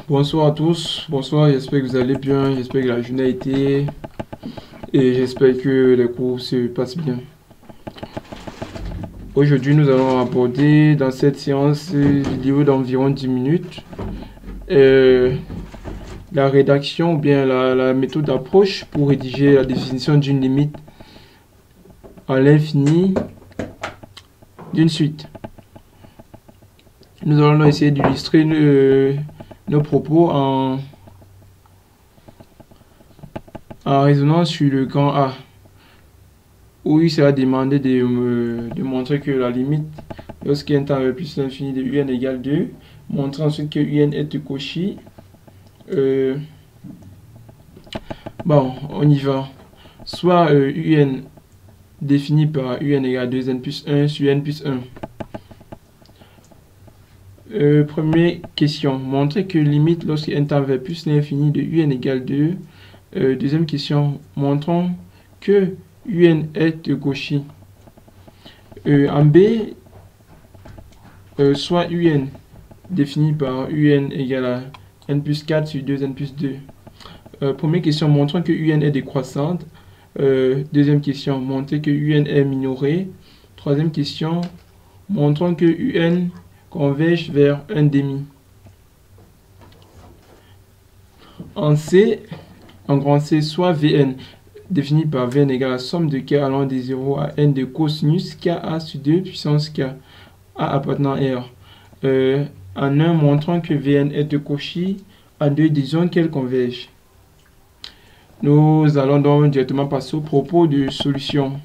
Bonsoir à tous, bonsoir, j'espère que vous allez bien, j'espère que la journée a été et j'espère que les cours se passent bien. Aujourd'hui, nous allons aborder dans cette séance vidéo d'environ 10 minutes la rédaction ou bien la méthode d'approche pour rédiger la définition d'une limite à l'infini d'une suite. Nous allons essayer d'illustrer nos propos en raisonnant sur le grand A, où il sera demandé de montrer que la limite, lorsqu'un temps plus l'infini de un égale 2, montrer ensuite que un est Cauchy. Bon, on y va. Soit un défini par un égale 2n plus 1 sur n plus 1. Première question, montrer que limite lorsque n tend vers plus l'infini de un égale 2. Deuxième question, montrons que un est Cauchy. En B, soit un défini par un égale à n plus 4 sur 2n plus 2. Première question, montrons que un est décroissante. Deuxième question, montrer que un est minoré. Troisième question, montrons que un converge vers un demi. En C, en grand C, soit Vn défini par Vn égale la somme de k allant de 0 à n de cosinus ka sur 2 puissance k, A appartenant à R. En 1, montrons que Vn est de Cauchy. En 2, disons qu'elle converge. Nous allons donc directement passer au propos de solution.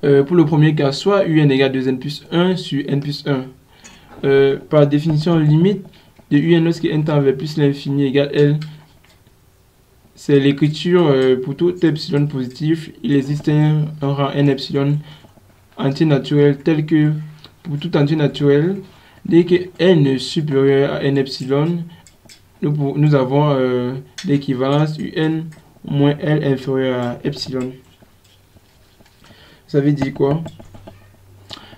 Pour le premier cas, soit un égale 2n plus 1 sur n plus 1. Par définition, limite de un lorsque n tend vers plus l'infini égale L. C'est l'écriture pour tout epsilon positif. Il existe un rang n epsilon entier naturel tel que pour tout entier naturel, dès que n est supérieur à n epsilon, nous avons l'équivalence un moins L inférieur à epsilon. Ça veut dire quoi?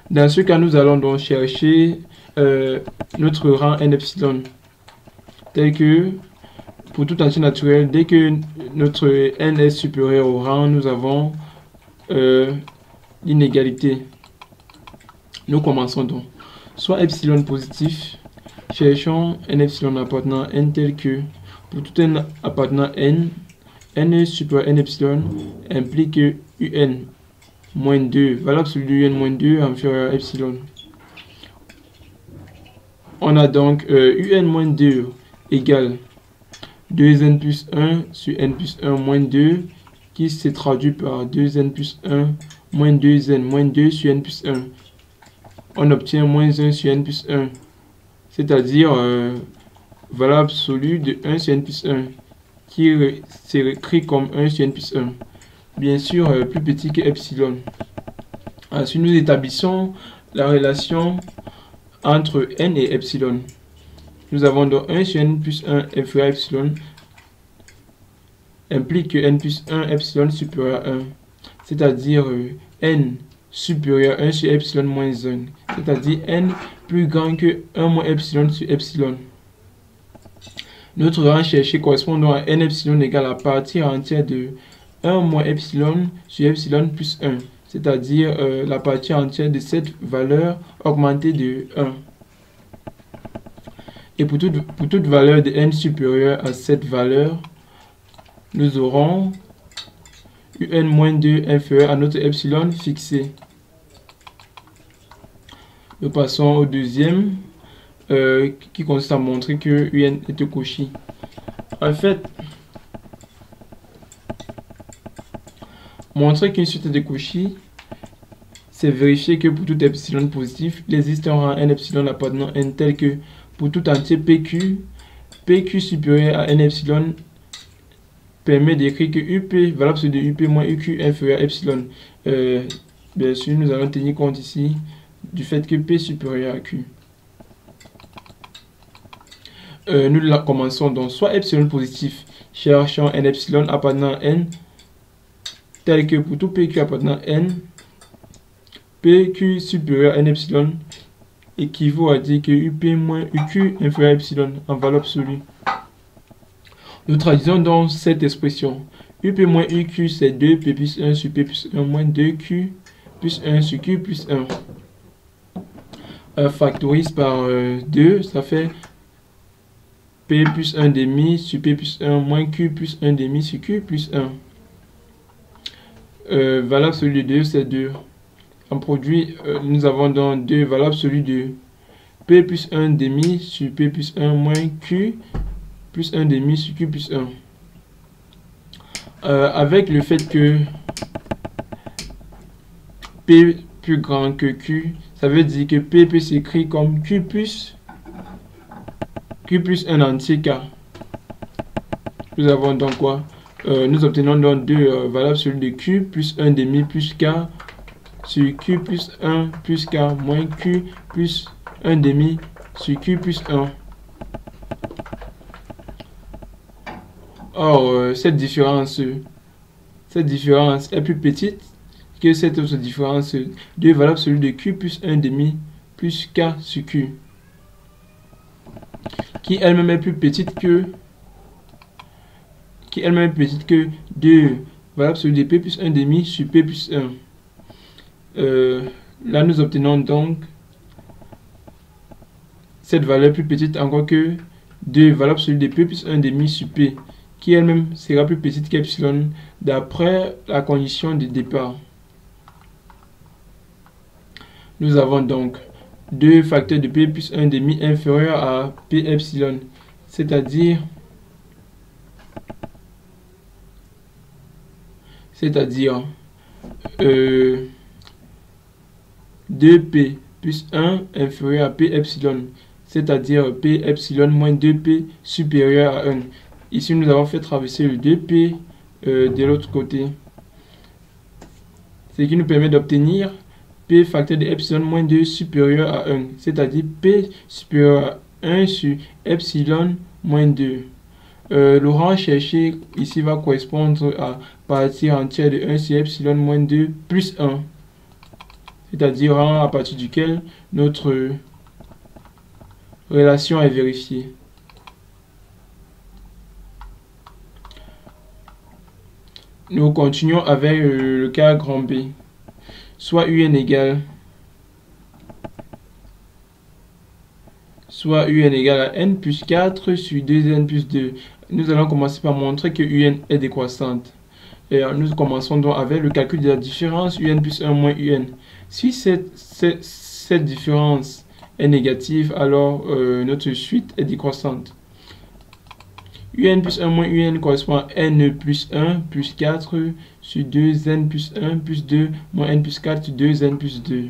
Dans ce cas, nous allons donc chercher notre rang n epsilon, tel que pour tout entier naturel, dès que notre n est supérieur au rang, nous avons l'inégalité. Nous commençons donc. Soit epsilon positif, cherchons n epsilon appartenant à n tel que pour tout n appartenant à n supérieur à n epsilon implique un moins 2, valeur absolue de un moins 2 inférieur à epsilon. On a donc un moins 2 égale 2n plus 1 sur n plus 1 moins 2 qui se traduit par 2n plus 1 moins 2n moins 2 sur n plus 1. On obtient moins 1 sur n plus 1, c'est-à-dire valeur absolue de 1 sur n plus 1 qui s'écrit comme 1 sur n plus 1. Bien sûr, plus petit que epsilon. Ensuite, nous établissons la relation entre n et epsilon. Nous avons donc 1 sur n plus 1 inférieur à epsilon implique que n plus 1 epsilon supérieur à 1, c'est-à-dire n supérieur à 1 sur epsilon moins 1, c'est-à-dire n plus grand que 1 moins epsilon sur epsilon. Notre rang cherché correspond donc à n epsilon égale à partie entière de 1 moins epsilon sur epsilon plus 1, c'est-à-dire la partie entière de cette valeur augmentée de 1. Et pour toute valeur de n supérieure à cette valeur, nous aurons un moins 2 inférieur à notre epsilon fixé. Nous passons au deuxième, qui consiste à montrer que un est Cauchy. En fait, montrer qu'une suite est de Cauchy, c'est vérifier que pour tout epsilon positif, il existe un rang n epsilon appartenant à n tel que pour tout entier PQ supérieur à n epsilon permet d'écrire que UP, valeur absolue de UP moins UQ inférieur à epsilon. Bien sûr, nous allons tenir compte ici du fait que P supérieur à Q. Nous commençons donc soit epsilon positif, cherchant n epsilon appartenant à n tel que pour tout PQ appartenant à n, PQ supérieur à n epsilon équivaut à dire que UP moins UQ inférieur à epsilon en valeur absolue. Nous traduisons donc cette expression. UP moins UQ, c'est 2P plus 1 sur P plus 1 moins 2Q plus 1 sur Q plus 1. Factorise par 2, ça fait P plus 1 demi sur P plus 1 moins Q plus 1 demi sur Q plus 1. Valeur absolue de 2, c'est 2. En produit, nous avons donc 2 valeurs absolues de P plus 1 demi sur P plus 1 moins Q plus 1 demi sur Q plus 1. Avec le fait que P plus grand que Q, ça veut dire que P peut s'écrire comme Q plus 1 entier K. Nous avons donc quoi? Nous obtenons donc 2 valeurs absolues de Q plus 1 demi plus K sur Q plus 1 plus K moins Q plus 1 demi sur Q plus 1. Or, cette différence est plus petite que cette autre différence de valeur absolue de Q plus 1 demi plus K sur Q, qui elle-même est plus petite que 2 valeur absolue de P plus 1 demi sur P plus 1. Là, nous obtenons donc cette valeur plus petite encore que 2 valeur absolue de P plus 1 demi sur P, qui elle-même sera plus petite qu'epsilon d'après la condition de départ. Nous avons donc 2 facteurs de P plus 1 demi inférieur à P epsilon, c'est-à-dire 2P plus 1 inférieur à P epsilon, c'est-à-dire P epsilon moins 2P supérieur à 1. Ici, nous avons fait traverser le 2P de l'autre côté, ce qui nous permet d'obtenir P facteur de epsilon moins 2 supérieur à 1, c'est-à-dire P supérieur à 1 sur epsilon moins 2. Le rang cherché ici va correspondre à partie entière de 1 sur epsilon moins 2 plus 1, c'est-à-dire rang à partir duquel notre relation est vérifiée. Nous continuons avec le cas grand B. Soit UN égale à n plus 4 sur 2n plus 2. Nous allons commencer par montrer que UN est décroissante. Et nous commençons donc avec le calcul de la différence UN plus 1 moins UN. Si cette différence est négative, alors notre suite est décroissante. UN plus 1 moins UN correspond à n plus 1 plus 4 sur 2n plus 1 plus 2 moins n plus 4 sur 2n plus 2.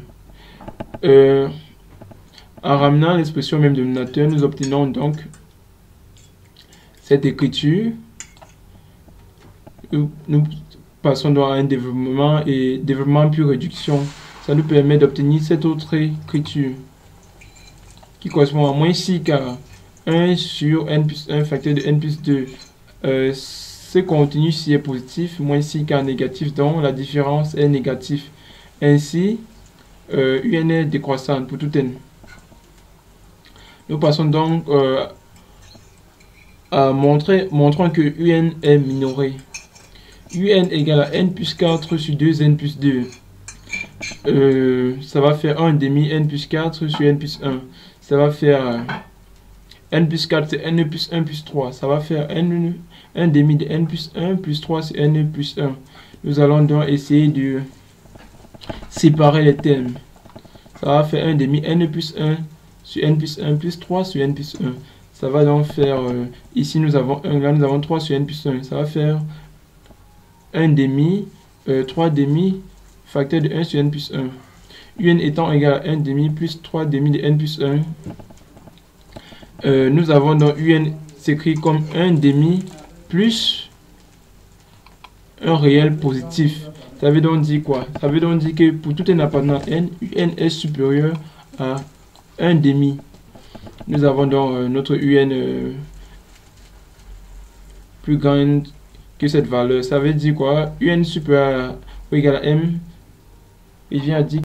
En ramenant l'expression même dénominateur, nous obtenons donc cette écriture. Nous passons donc à un développement et développement puis réduction. Ça nous permet d'obtenir cette autre écriture qui correspond à moins 6K. 1 sur n plus 1 facteur de n plus 2. Ce contenu ici est positif, moins 6K négatif, donc la différence est négative. Ainsi, UN est décroissante pour tout n. Nous passons donc à montrons que UN est minoré. UN égale à n plus 4 sur 2n plus 2. Ça va faire 1 demi n plus 4 sur n plus 1. Ça va faire n plus 4 c'est n plus 1 plus 3. Ça va faire 1 demi de n plus 1 plus 3 c'est n plus 1. Nous allons donc essayer de séparer les termes. Ça va faire 1 demi n plus 1 sur n plus 1 plus 3 sur n plus 1. Ça va donc faire, ici nous avons 1, là nous avons 3 sur n plus 1. Ça va faire 1 demi, 3 demi, facteur de 1 sur n plus 1. UN étant égal à 1 demi plus 3 demi de n plus 1. Nous avons donc UN s'écrit comme 1 demi plus un réel positif. Ça veut donc dire quoi? Ça veut donc dire que pour tout n appartenant à n, UN est supérieur à 1 demi. Nous avons donc notre UN plus grande que cette valeur. Ça veut dire quoi? UN supérieur ou égal à m, il vient à dire